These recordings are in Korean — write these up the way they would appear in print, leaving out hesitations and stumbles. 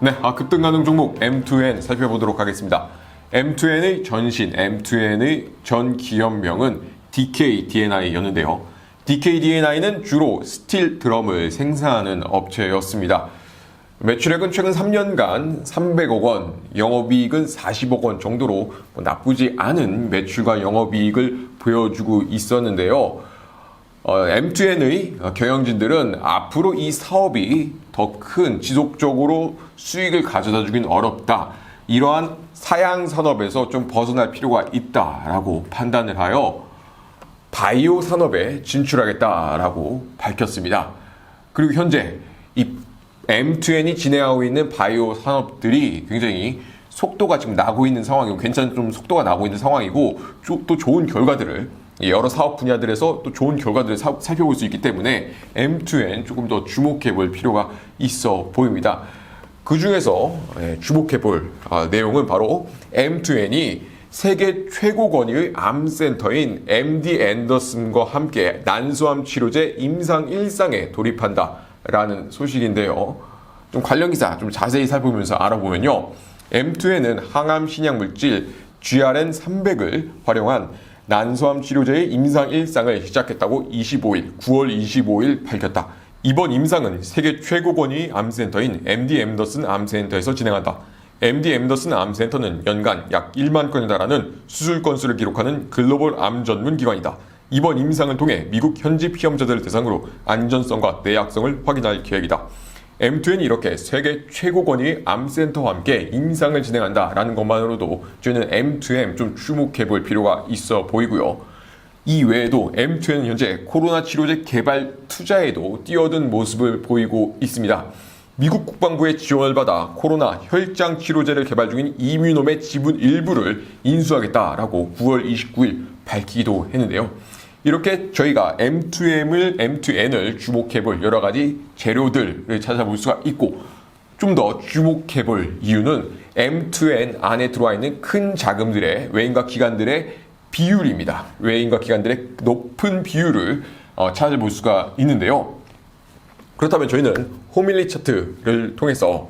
네, 급등 가능 종목 M2N 살펴보도록 하겠습니다. M2N의 전신, M2N의 전 기업명은 DKDNI였는데요. DKDNI는 주로 스틸 드럼을 생산하는 업체였습니다. 매출액은 최근 3년간 300억 원, 영업이익은 40억 원 정도로 나쁘지 않은 매출과 영업이익을 보여주고 있었는데요. M2N의 경영진들은 앞으로 이 사업이 더 큰 지속적으로 수익을 가져다 주긴 어렵다. 이러한 사양 산업에서 좀 벗어날 필요가 있다라고 판단을 하여 바이오 산업에 진출하겠다라고 밝혔습니다. 그리고 현재 이 M2N이 진행하고 있는 바이오 산업들이 굉장히 속도가 지금 나고 있는 상황이고 좀 속도가 나고 있는 상황이고 또 좋은 결과들을 여러 사업 분야들에서 또 좋은 결과들을 살펴볼 수 있기 때문에 M2N 조금 더 주목해 볼 필요가 있어 보입니다. 그 중에서 주목해 볼 내용은 바로 M2N이 세계 최고 권위의 암센터인 MD 앤더슨과 함께 난소암 치료제 임상 1상에 돌입한다라는 소식인데요. 좀 관련 기사 좀 자세히 살펴보면서 알아보면요. M2N은 항암 신약 물질 GRN300을 활용한 난소암 치료제의 임상 1상을 시작했다고 9월 25일 밝혔다. 이번 임상은 세계 최고 권위 암센터인 MD 앤더슨 암센터에서 진행한다. MD 앤더슨 암센터는 연간 약 1만 건에 달하는 수술 건수를 기록하는 글로벌 암 전문 기관이다. 이번 임상을 통해 미국 현지 피험자들을 대상으로 안전성과 내약성을 확인할 계획이다. M2N이 이렇게 세계 최고 권위 암센터와 함께 임상을 진행한다라는 것만으로도 저희는 M2N 좀 주목해 볼 필요가 있어 보이고요. 이 외에도 M2N은 현재 코로나 치료제 개발 투자에도 뛰어든 모습을 보이고 있습니다. 미국 국방부의 지원을 받아 코로나 혈장 치료제를 개발 중인 이뮤놈의 지분 일부를 인수하겠다라고 9월 29일 밝히기도 했는데요. 이렇게 저희가 M2N을 주목해볼 여러 가지 재료들을 찾아볼 수가 있고 좀 더 주목해볼 이유는 M2N 안에 들어와 있는 큰 자금들의 외인과 기관들의 비율입니다. 외인과 기관들의 높은 비율을 찾아볼 수가 있는데요. 그렇다면 저희는 호밀리 차트를 통해서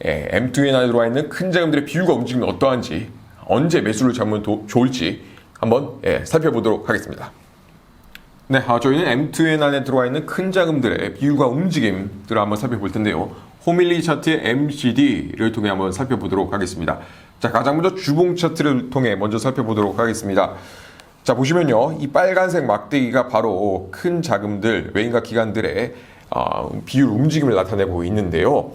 M2N 안에 들어와 있는 큰 자금들의 비율과 움직임이 어떠한지 언제 매수를 잡으면 좋을지 한번 살펴보도록 하겠습니다. 네, 저희는 M2N 안에 들어와 있는 큰 자금들의 비율과 움직임들을 한번 살펴볼 텐데요. 호밀리 차트의 MCD를 통해 한번 살펴보도록 하겠습니다. 자, 가장 먼저 주봉 차트를 통해 먼저 살펴보도록 하겠습니다. 자, 보시면요. 이 빨간색 막대기가 바로 큰 자금들, 외인과 기관들의 비율 움직임을 나타내고 있는데요.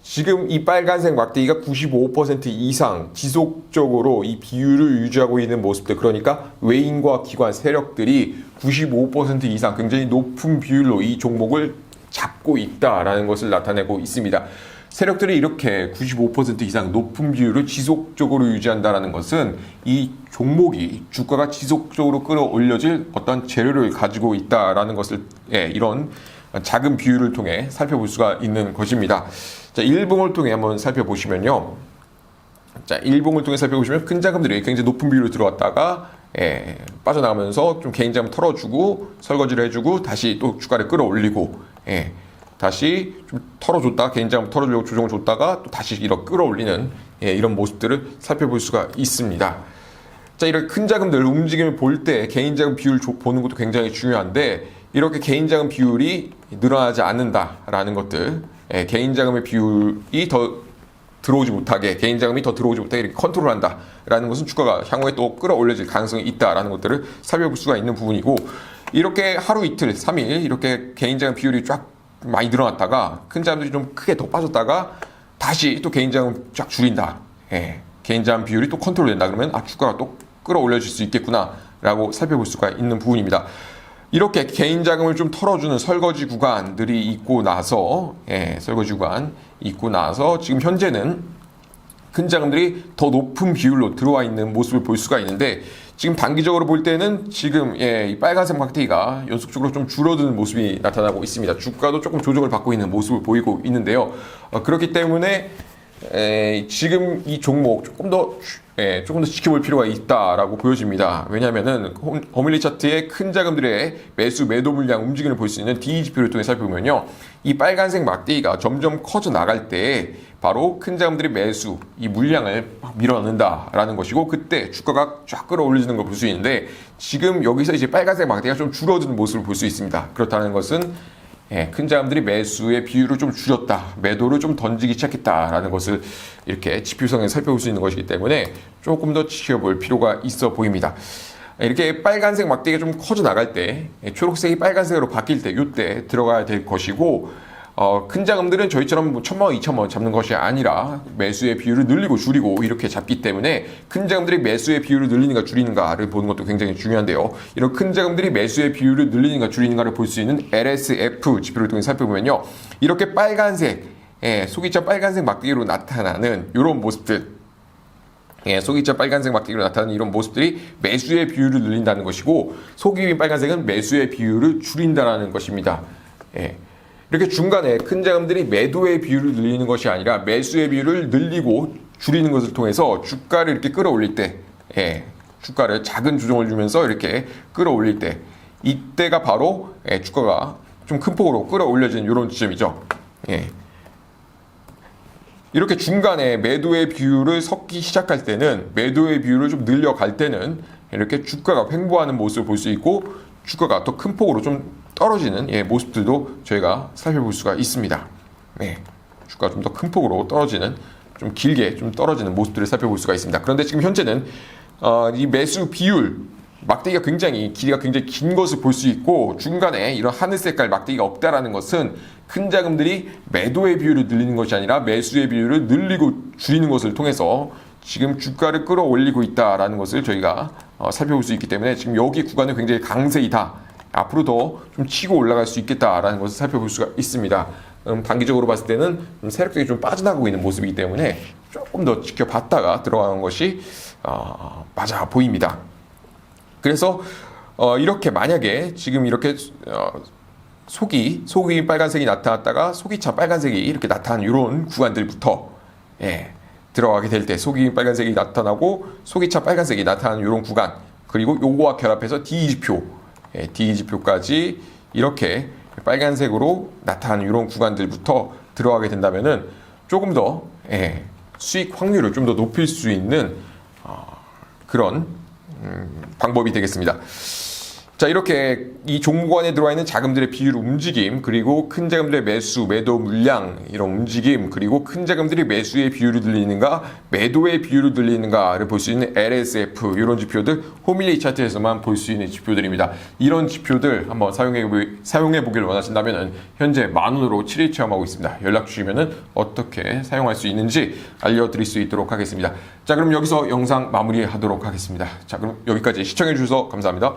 지금 이 빨간색 막대기가 95% 이상 지속적으로 이 비율을 유지하고 있는 모습들, 그러니까 외인과 기관 세력들이 95% 이상 굉장히 높은 비율로 이 종목을 잡고 있다라는 것을 나타내고 있습니다. 세력들이 이렇게 95% 이상 높은 비율을 지속적으로 유지한다는 것은 이 종목이 주가가 지속적으로 끌어올려질 어떤 재료를 가지고 있다라는 것을 이런 작은 비율을 통해 살펴볼 수가 있는 것입니다. 자, 일봉을 통해 한번 살펴보시면요. 자, 일봉을 통해 살펴보시면 큰 자금들이 굉장히 높은 비율로 들어왔다가 빠져나가면서 좀 개인 자금 털어주고 설거지를 해주고 다시 또 주가를 끌어올리고 다시 좀 털어줬다가 개인 자금 털어주려고 조정을 줬다가 또 다시 이렇게 끌어올리는 이런 모습들을 살펴볼 수가 있습니다. 자, 이렇게 큰 자금들 움직임을 볼 때 개인 자금 비율 보는 것도 굉장히 중요한데 이렇게 개인 자금 비율이 늘어나지 않는다라는 것들, 개인 자금의 비율이 더 들어오지 못하게, 개인 자금이 더 들어오지 못하게 이렇게 컨트롤한다라는 것은 주가가 향후에 또 끌어올려질 가능성이 있다라는 것들을 살펴볼 수가 있는 부분이고, 이렇게 하루 이틀, 3일 이렇게 개인 자금 비율이 쫙 많이 늘어났다가 큰 자금들이 좀 크게 더 빠졌다가 다시 또 개인 자금 쫙 줄인다. 개인 자금 비율이 또 컨트롤된다. 그러면 주가가 또 끌어올려질 수 있겠구나라고 살펴볼 수가 있는 부분입니다. 이렇게 개인 자금을 좀 털어주는 설거지 구간들이 있고 나서 지금 현재는 큰 자금들이 더 높은 비율로 들어와 있는 모습을 볼 수가 있는데 지금 단기적으로 볼 때는 지금 이 빨간색 막대기가 연속적으로 좀 줄어드는 모습이 나타나고 있습니다. 주가도 조금 조정을 받고 있는 모습을 보이고 있는데요. 그렇기 때문에 지금 이 종목 조금 더 지켜볼 필요가 있다라고 보여집니다. 왜냐하면은 호밀리 차트의 큰 자금들의 매수 매도 물량 움직임을 볼 수 있는 DE 지표를 통해 살펴보면요, 이 빨간색 막대기가 점점 커져 나갈 때 바로 큰 자금들이 매수, 이 물량을 막 밀어넣는다라는 것이고, 그때 주가가 쫙 끌어올려지는 걸 볼 수 있는데, 지금 여기서 이제 빨간색 막대기가 좀 줄어드는 모습을 볼 수 있습니다. 그렇다는 것은 큰 자금들이 매수의 비율을 좀 줄였다, 매도를 좀 던지기 시작했다라는 것을 이렇게 지표상에 살펴볼 수 있는 것이기 때문에 조금 더 지켜볼 필요가 있어 보입니다. 이렇게 빨간색 막대기가 좀 커져 나갈 때, 초록색이 빨간색으로 바뀔 때, 이때 들어가야 될 것이고, 큰 자금들은 저희처럼 뭐 1,000만 원, 2,000만 원 잡는 것이 아니라 매수의 비율을 늘리고 줄이고 이렇게 잡기 때문에, 큰 자금들이 매수의 비율을 늘리는가 줄이는가를 보는 것도 굉장히 중요한데요. 이런 큰 자금들이 매수의 비율을 늘리는가 줄이는가를 볼 수 있는 LSF 지표를 통해 살펴보면요, 이렇게 빨간색, 소기차 빨간색 막대기로 나타나는 이런 모습들, 속이차 빨간색 막대기로 나타나는 이런 모습들이 매수의 비율을 늘린다는 것이고, 속이 빈 빨간색은 매수의 비율을 줄인다는 것입니다. 이렇게 중간에 큰 자금들이 매도의 비율을 늘리는 것이 아니라 매수의 비율을 늘리고 줄이는 것을 통해서 주가를 이렇게 끌어올릴 때, 주가를 작은 조정을 주면서 이렇게 끌어올릴 때, 이때가 바로 주가가 좀 큰 폭으로 끌어올려지는 이런 지점이죠. 이렇게 중간에 매도의 비율을 섞기 시작할 때는, 매도의 비율을 좀 늘려갈 때는 이렇게 주가가 횡보하는 모습을 볼 수 있고, 주가가 더 큰 폭으로 좀 떨어지는 모습들도 저희가 살펴볼 수가 있습니다. 주가가 좀 더 큰 폭으로 떨어지는, 좀 길게 좀 떨어지는 모습들을 살펴볼 수가 있습니다. 그런데 지금 현재는 이 매수 비율, 막대기가 길이가 굉장히 긴 것을 볼 수 있고, 중간에 이런 하늘 색깔 막대기가 없다라는 것은 큰 자금들이 매도의 비율을 늘리는 것이 아니라 매수의 비율을 늘리고 줄이는 것을 통해서 지금 주가를 끌어올리고 있다라는 것을 저희가 살펴볼 수 있기 때문에, 지금 여기 구간은 굉장히 강세이다, 앞으로 더 좀 치고 올라갈 수 있겠다라는 것을 살펴볼 수가 있습니다. 단기적으로 봤을 때는 세력들이 좀 빠져나가고 있는 모습이기 때문에 조금 더 지켜봤다가 들어가는 것이 맞아 보입니다. 그래서 이렇게 만약에 지금 이렇게 속이 빨간색이 나타났다가 속이차 빨간색이 이렇게 나타나는 이런 구간들부터 들어가게 될 때, 속이 빨간색이 나타나고 속이차 빨간색이 나타나는 이런 구간, 그리고 요거와 결합해서 D지표까지 이렇게 빨간색으로 나타나는 이런 구간들부터 들어가게 된다면은 조금 더 수익 확률을 좀 더 높일 수 있는 그런 방법이 되겠습니다. 자, 이렇게 이 종목안에 들어와 있는 자금들의 비율 움직임, 그리고 큰 자금들의 매수, 매도 물량 이런 움직임, 그리고 큰 자금들이 매수의 비율을 늘리는가, 매도의 비율을 늘리는가를 볼 수 있는 LSF, 이런 지표들 호밀리 차트에서만 볼 수 있는 지표들입니다. 이런 지표들 한번 사용해 보길 원하신다면 현재 만원으로 7일 체험하고 있습니다. 연락 주시면 어떻게 사용할 수 있는지 알려드릴 수 있도록 하겠습니다. 자, 그럼 여기서 영상 마무리하도록 하겠습니다. 자, 그럼 여기까지 시청해 주셔서 감사합니다.